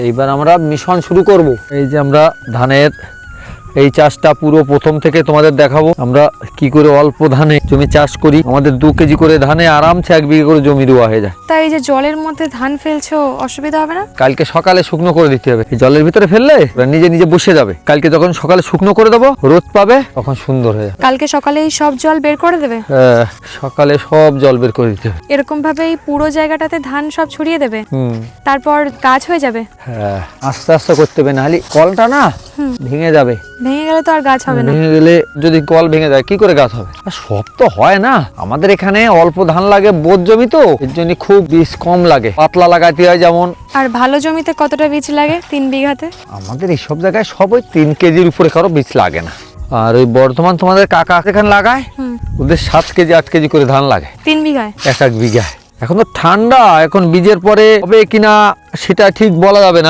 এইবার আমরা মিশন শুরু করব। এই যে আমরা ধানের এই চাষটা পুরো প্রথম থেকে তোমাদের দেখাবো আমরা কি করে অল্প ধানে জমি চাষ করি। আমাদের 2 কেজি করে ধানে আরামসে 1 বিঘা করে জমি রোয়া হয়ে যায়। তাই এই যে জলের মধ্যে ধান ফেলছো, অসুবিধা হবে না? কালকে সকালে শুকনো করে দিতে হবে। এই জলের ভিতরে ফেললে ওরা নিজে নিজে বসে যাবে। কালকে যখন সকালে শুকনো করে দেবো, রোদ পাবে, তখন সুন্দর হয়ে যাবে। কালকে সকালে এই সব জল বের করে দেবে? সকালে সব জল বের করে দিতে হবে। এরকম ভাবে এই পুরো জায়গাটাতে ধান সব ছড়িয়ে দেবে, তারপর গাছ হয়ে যাবে। হ্যাঁ, আস্তে আস্তে করতে হবে, নাহলে কলটা না ভেঙে যাবে। ভেঙে গেলে তো আর গাছ হবে না। ভেঙে গেলে যদি কল ভেঙে যায় কি করে গাছ হবে? আর সব তো হয় না, আমাদের এখানে অল্প ধান লাগে, বোধ জমি তো, এর জন্য খুব বীজ কম লাগে, পাতলা লাগাতে হয়। যেমন আর ভালো জমিতে কতটা বীজ লাগে 3 বিঘাতে? আমাদের এইসব জায়গায় সব ওই 3 কেজির উপরে কারো বীজ লাগে না। আর ওই বর্ধমান তোমাদের কাকা এখানে লাগায়, ওদের 7 কেজি 8 কেজি করে ধান লাগে 3 বিঘায়, এক বিঘায়। এখন তো ঠান্ডা, এখন বীজের পরে হবে কিনা সেটা ঠিক বলা যাবে না।